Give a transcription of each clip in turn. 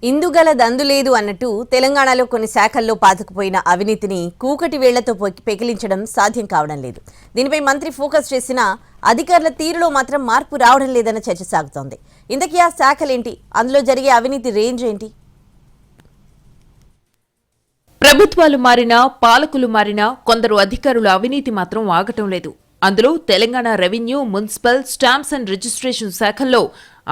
ఇందుగల దందు లేదు అన్నట్టు తెలంగాణలో కొన్ని శాఖల్లో పాతుకుపోయిన అవినీతిని కూకటి వేళ్లతో పెకిలించడం సాధ్యం కావడం లేదు. దీనిపై మంత్రి ఫోకస్ చేసినా అధికారుల తీరులో మాత్రం మార్పు రావడం లేదన్న చర్చ సాగుతోంది. ఇంతకీ ఆ శాఖలేంటి, అందులో జరిగే అవినీతి రేంజ్ ఏంటి? ప్రభుత్వాలు మారినా, పాలకులు మారినా కొందరు అధికారుల అవినీతి మాత్రం ఆగటం లేదు. అందులో Telangana revenue, municipal, stamps and registration శాఖల్లో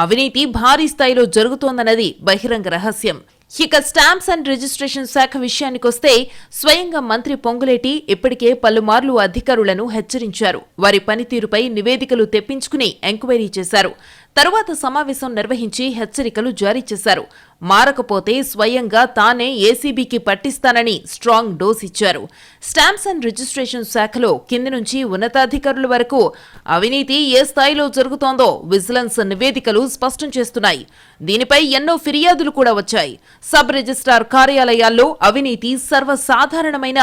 అవినీతి భారీ స్థాయిలో జరుగుతోందన్నది బహిరంగ రహస్యం. ఇక స్టాంప్స్ అండ్ రిజిస్ట్రేషన్ శాఖ విషయానికొస్తే స్వయంగా మంత్రి పొంగులేటి ఇప్పటికే పలుమార్లు అధికారులను హెచ్చరించారు. వారి పనితీరుపై నివేదికలు తెప్పించుకుని ఎంక్వైరీ చేశారు. తరువాత సమావేశం నిర్వహించి హెచ్చరికలు జారీ చేశారు. మారకపోతే స్వయంగా తానే ఏసీబీకి పట్టిస్తానని స్ట్రాంగ్ డోస్ ఇచ్చారు. స్టాంప్స్ అండ్ రిజిస్ట్రేషన్ శాఖలో కింది నుంచి ఉన్నతాధికారుల వరకు అవినీతి ఏ స్థాయిలో జరుగుతోందో విజిలెన్స్ నివేదికలు స్పష్టం చేస్తున్నాయి. దీనిపై ఎన్నో ఫిర్యాదులు కూడా వచ్చాయి. సబ్ రిజిస్ట్రార్ కార్యాలయాల్లో అవినీతి సర్వసాధారణమైన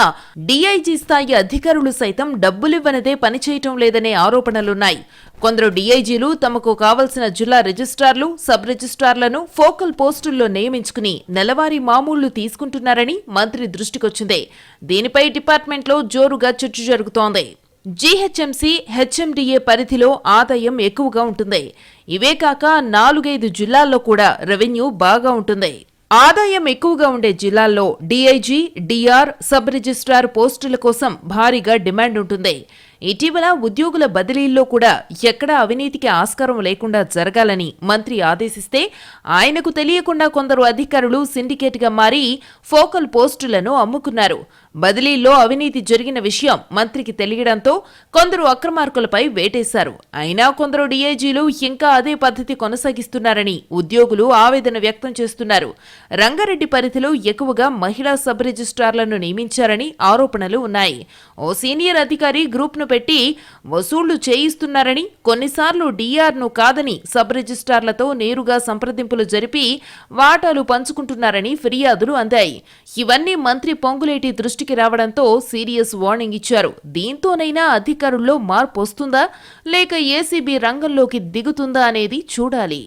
డీఐజీ స్థాయి అధికారులు సైతం డబ్బులివ్వనిదే పనిచేయటం లేదనే ఆరోపణలున్నాయి. కొందరు డీఐజీలు తమకు కావలసిన జిల్లా రిజిస్ట్రార్లు, సబ్ రిజిస్ట్రార్లను ఫోకల్ పోస్టుల్లో నియమించుకుని నెలవారీ మామూళ్లు తీసుకుంటున్నారని మంత్రి దృష్టికొచ్చింది. దీనిపై డిపార్ట్మెంట్లో జోరుగా చర్చ జరుగుతోంది. జీహెచ్ఎంసీ, హెచ్ఎండిఏ పరిధిలో ఆదాయం ఎక్కువగా ఉంటుంది. ఇవే కాక 4-5 జిల్లాల్లో కూడా రెవెన్యూ బాగా ఉంటుంది. ఆదాయం ఎక్కువగా ఉండే జిల్లాల్లో డీఐజీ, డీఆర్, సబ్ రిజిస్ట్రార్ పోస్టుల కోసం భారీగా డిమాండ్ ఉంటుంది. ఇటీవల ఉద్యోగుల బదిలీల్లో కూడా ఎక్కడా అవినీతికి ఆస్కారం లేకుండా జరగాలని మంత్రి ఆదేశిస్తే ఆయనకు తెలియకుండా కొందరు అధికారులు సిండికేట్గా మారి ఫోకల్ పోస్టులను అమ్ముకున్నారు. బదిలీల్లో అవినీతి జరిగిన విషయం మంత్రికి తెలియడంతో కొందరు అక్రమార్కులపై వేటేశారు. అయినా కొందరు డీఐజీలు ఇంకా అదే పద్ధతి కొనసాగిస్తున్నారని ఉద్యోగులు ఆవేదన వ్యక్తం చేస్తున్నారు. రంగారెడ్డి పరిధిలో ఎక్కువగా మహిళా సబ్ రిజిస్ట్రార్లను నియమించారని ఆరోపణలు ఉన్నాయి. ఓ సీనియర్ అధికారి గ్రూప్ను పెట్టి వసూళ్లు చేయిస్తున్నారని, కొన్నిసార్లు డీఆర్ను కాదని సబ్ రిజిస్ట్రార్లతో నేరుగా సంప్రదింపులు జరిపి వాటాలు పంచుకుంటున్నారని ఫిర్యాదులు అందాయి. ఇవన్నీ మంత్రి పొంగులేటి దృష్టికి రావడంతో సీరియస్ వార్నింగ్ ఇచ్చారు. దీంతోనైనా అధికారుల్లో మార్పు వస్తుందా లేక ఏసీబీ రంగంలోకి దిగుతుందా అనేది చూడాలి.